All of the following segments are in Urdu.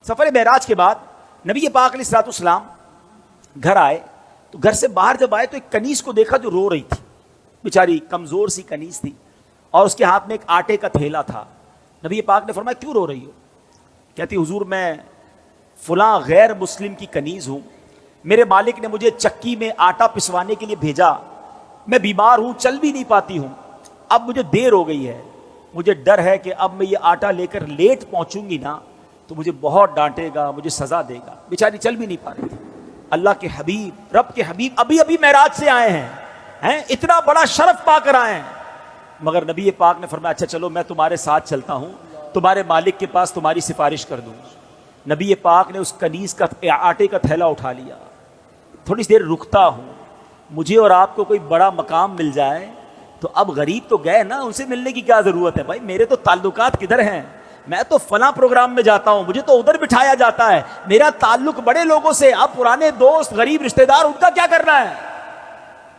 سفر معراج کے بعد نبی پاک علیہ الصلوۃ والسلام گھر آئے تو گھر سے باہر جب آئے تو ایک کنیز کو دیکھا جو رو رہی تھی، بیچاری کمزور سی کنیز تھی اور اس کے ہاتھ میں ایک آٹے کا تھیلا تھا۔ نبی پاک نے فرمایا کیوں رو رہی ہو؟ کہتی حضور میں فلاں غیر مسلم کی کنیز ہوں، میرے مالک نے مجھے چکی میں آٹا پسوانے کے لیے بھیجا، میں بیمار ہوں، چل بھی نہیں پاتی ہوں، اب مجھے دیر ہو گئی ہے، مجھے ڈر ہے کہ اب میں یہ آٹا لے کر لیٹ پہنچوں گی نا تو مجھے بہت ڈانٹے گا، مجھے سزا دے گا۔ بیچاری چل بھی نہیں پا رہی تھی۔ اللہ کے حبیب، رب کے حبیب ابھی معراج سے آئے ہیں، اتنا بڑا شرف پا کر آئے ہیں، مگر نبی پاک نے فرمایا اچھا چلو میں تمہارے ساتھ چلتا ہوں، تمہارے مالک کے پاس تمہاری سفارش کر دوں۔ نبی پاک نے اس کنیز کا آٹے کا تھیلا اٹھا لیا، تھوڑی سی دیر رکتا ہوں، مجھے اور آپ کو کوئی بڑا مقام مل جائے تو اب غریب تو گئے نا، ان سے ملنے کی کیا ضرورت ہے؟ بھائی میرے تو تعلقات کدھر ہیں، میں تو فلاں پروگرام میں جاتا ہوں، مجھے تو ادھر بٹھایا جاتا ہے، میرا تعلق بڑے لوگوں سے، اب پرانے دوست غریب رشتہ دار ان کا کیا کرنا ہے؟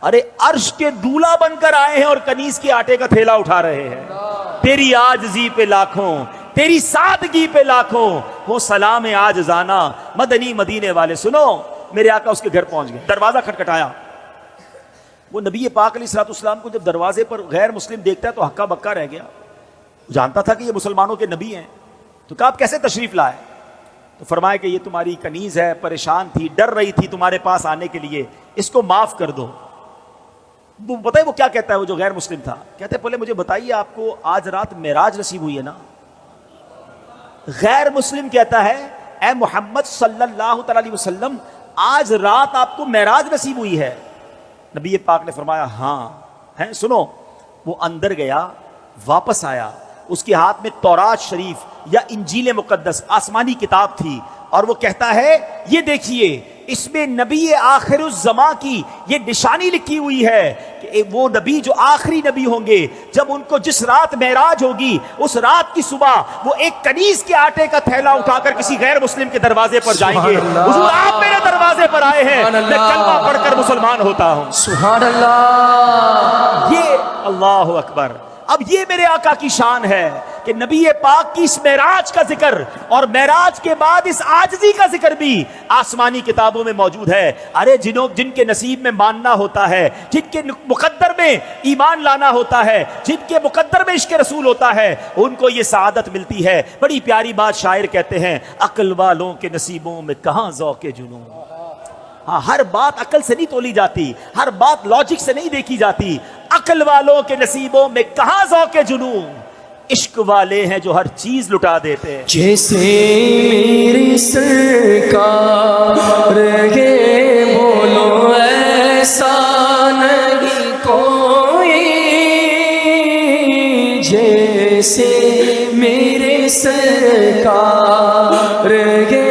ارے عرش کے دولہا بن کر آئے ہیں اور کنیز کے آٹے کا تھیلا اٹھا رہے ہیں۔ تیری عاجزی پہ لاکھوں، تیری سادگی پہ لاکھوں، وہ سلام عاجزانہ مدنی مدینے والے۔ سنو میرے آقا اس کے گھر پہنچ گئے، دروازہ کھٹکھٹایا، وہ نبی پاک علیہ الصلوۃ والسلام کو جب دروازے پر غیر مسلم دیکھتا ہے تو ہکا بکا رہ گیا، جانتا تھا کہ یہ مسلمانوں کے نبی ہیں، تو کہا آپ کیسے تشریف لائے؟ تو فرمایا کہ یہ تمہاری کنیز ہے، پریشان تھی، ڈر رہی تھی تمہارے پاس آنے کے لیے، اس کو معاف کر دو۔ وہ پتہ ہے وہ کیا کہتا ہے، وہ جو غیر مسلم تھا، کہتے پہلے مجھے بتائیے آپ کو آج رات معراج نصیب ہوئی ہے نا؟ غیر مسلم کہتا ہے اے محمد صلی اللہ تعالی علیہ وسلم آج رات آپ کو معراج نصیب ہوئی ہے؟ نبی پاک نے فرمایا ہاں ہے۔ سنو، وہ اندر گیا، واپس آیا، اس کے ہاتھ میں تورات شریف یا انجیل مقدس آسمانی کتاب تھی، اور وہ کہتا ہے یہ دیکھیے اس میں نبی آخر الزماں کی یہ نشانی لکھی ہوئی ہے کہ وہ نبی جو آخری نبی ہوں گے، جب ان کو جس رات معراج ہوگی اس رات کی صبح وہ ایک کنیز کے آٹے کا تھیلا اٹھا کر کسی غیر مسلم کے دروازے پر جائیں گے۔ حضور آپ میرے دروازے پر آئے ہیں، میں کلمہ پڑھ کر مسلمان ہوتا ہوں۔ سبحان اللہ، یہ اللہ اکبر۔ اب یہ میرے آقا کی شان ہے کہ نبی پاک کی اس معراج کا ذکر اور معراج کے بعد اس عاجزی کا ذکر بھی آسمانی کتابوں میں موجود ہے۔ ارے جن کے نصیب میں ماننا ہوتا ہے، جن کے مقدر میں ایمان لانا ہوتا ہے، جن کے مقدر میں عشق رسول ہوتا ہے، ان کو یہ سعادت ملتی ہے۔ بڑی پیاری بات شاعر کہتے ہیں، عقل والوں کے نصیبوں میں کہاں ذوق جنون۔ ہاں، ہر بات عقل سے نہیں تولی جاتی، ہر بات لاجک سے نہیں دیکھی جاتی۔ عقل والوں کے نصیبوں میں کہاں ذوق جنون، عشق والے ہیں جو ہر چیز لٹا دیتے ہیں۔ جیسے میری سرکار کے بولو ایسا نہیں کوئی، جیسے میرے سرکار کے